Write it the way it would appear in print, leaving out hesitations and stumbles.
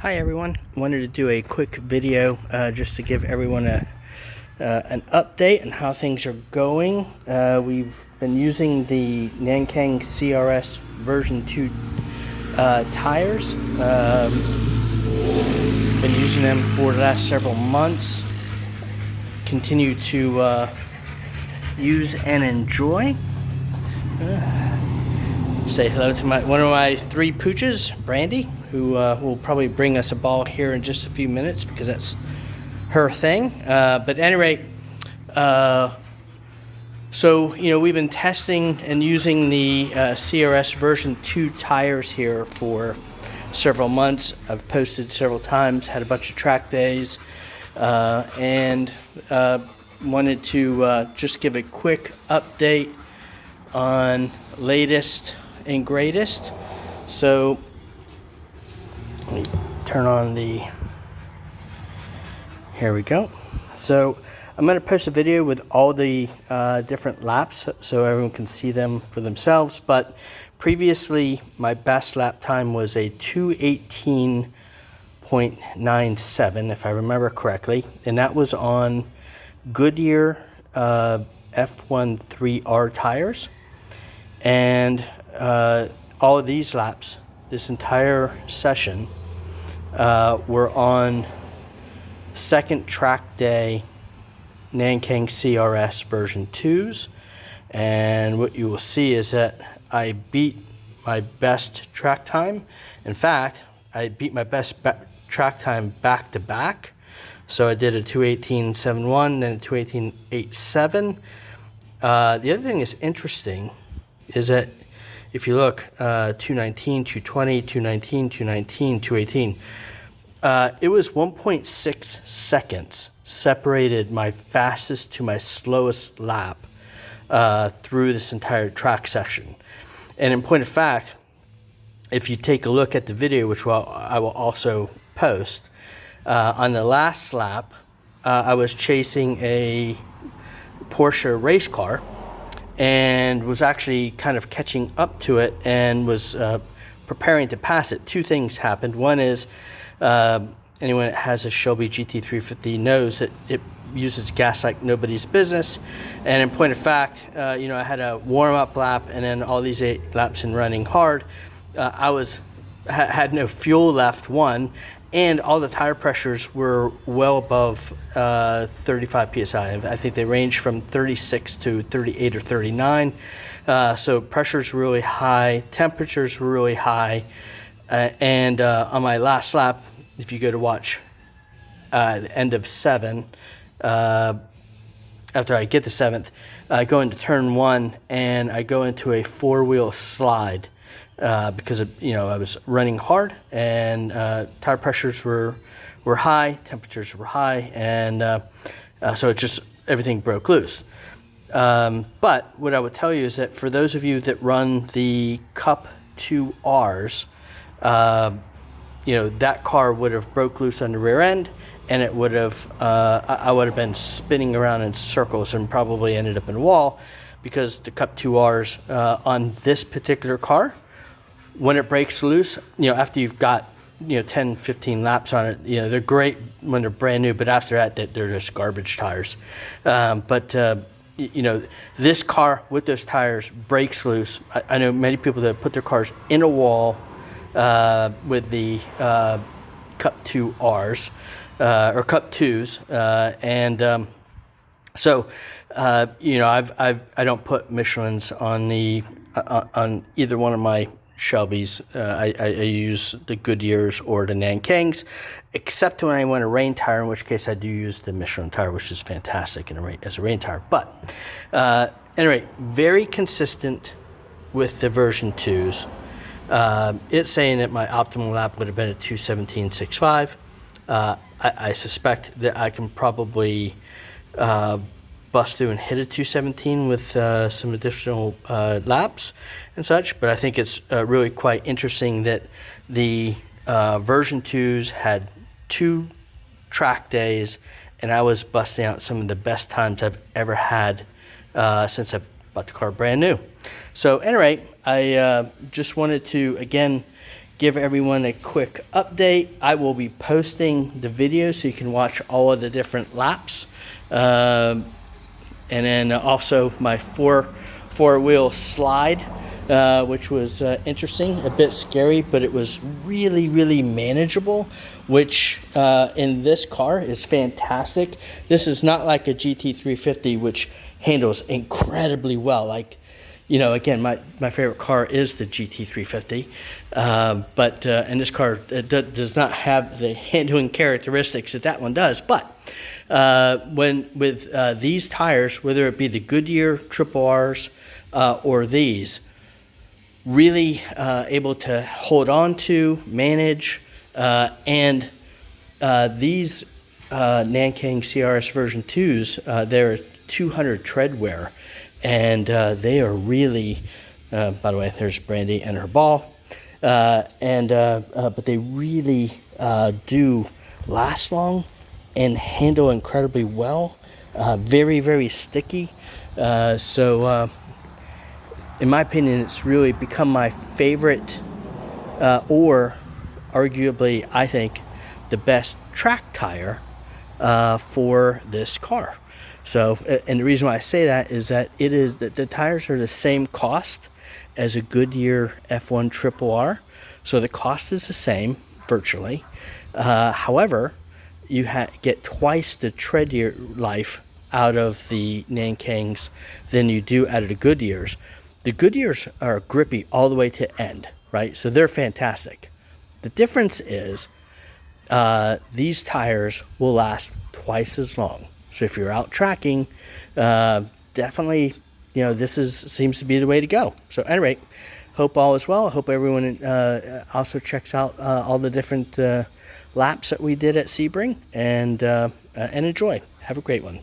Hi everyone, wanted to do a quick video just to give everyone an update on how things are going. We've been using the Nankang CRS version 2 tires. Been using them for the last several months. Continue to use and enjoy. Say hello to one of my three pooches, Brandy, who will probably bring us a ball here in just a few minutes because that's her thing. But at any rate, so we've been testing and using the CRS version 2 tires here for several months. I've posted several times, had a bunch of track days, and wanted to just give a quick update on latest and greatest. So let me turn on here we go. So I'm going to post a video with all the different laps so everyone can see them for themselves, but previously my best lap time was a 2:18.97 if I remember correctly, and that was on Goodyear F13R tires. And all of these laps, this entire session, were on second track day Nankang CRS version 2s. And what you will see is that I beat my best track time. In fact, I beat my best track time back to back. So I did a 2:18.71, then a 2:18.87. The other thing that's interesting is that if you look, 2:19, 2:20, 2:19, 2:19, 2:18, it was 1.6 seconds separated my fastest to my slowest lap through this entire track section. And in point of fact, if you take a look at the video, which I will also post, on the last lap, I was chasing a Porsche race car and was actually kind of catching up to it and was preparing to pass it. Two things happened. One is anyone that has a Shelby GT500 knows that it uses gas like nobody's business. And in point of fact, I had a warm-up lap and then all these 8 laps in running hard. I had no fuel left, one, and all the tire pressures were well above 35 psi. I think they range from 36 to 38 or 39. So pressures were really high, temperatures were really high, and on my last lap, if you go to watch the end of 7, after I get the 7th, I go into turn 1 and I go into a 4-wheel slide. Because I was running hard and tire pressures were high, temperatures were high, and so it just everything broke loose. But what I would tell you is that for those of you that run the Cup 2Rs, that car would have broke loose on the rear end, and it would have I would have been spinning around in circles and probably ended up in a wall, because the Cup 2Rs on this particular car, when it breaks loose, after you've got 10, 15 laps on it, they're great when they're brand new, but after that, they're just garbage tires. But this car with those tires breaks loose. I know many people that put their cars in a wall with the Cup 2Rs or Cup 2s, and so I don't put Michelin's on on either one of my Shelby's. I use the Goodyears or the Nankangs, except when I want a rain tire, in which case I do use the Michelin tire, which is fantastic as a rain tire. But anyway, very consistent with the version 2s. It's saying that my optimal lap would have been a 2:17.65. I suspect that I can probably bust through and hit a 2:17 with some additional laps and such, but I think it's really quite interesting that the version 2s had 2 track days, and I was busting out some of the best times I've ever had since I've bought the car brand new. So anyway, I just wanted to again give everyone a quick update. I will be posting the video so you can watch all of the different laps. And then also my four-wheel slide, which was interesting, a bit scary, but it was really, really manageable, which in this car is fantastic. This is not like a GT350, which handles incredibly well. Like, you know, again, my favorite car is the GT350, but and this car does not have the handling characteristics that that one does. But when with these tires, whether it be the Goodyear Triple Rs or these, really able to hold on to, manage, and these Nankang CRS version 2s, they're 200 tread wear. And they are really, by the way, there's Brandy and her ball, but they really do last long and handle incredibly well. Very, very sticky. So in my opinion, it's really become my favorite, or arguably, I think, the best track tire for this car. So, and the reason why I say that is that it is that the tires are the same cost as a Goodyear F1 Triple R. So the cost is the same virtually. However, you get twice the tread year life out of the Nankangs than you do out of the Goodyears. The Goodyears are grippy all the way to end, right? So they're fantastic. The difference is these tires will last twice as long. So if you're out tracking, definitely, you know, this seems to be the way to go. So at any rate, hope all is well. I hope everyone also checks out all the different laps that we did at Sebring, and enjoy. Have a great one.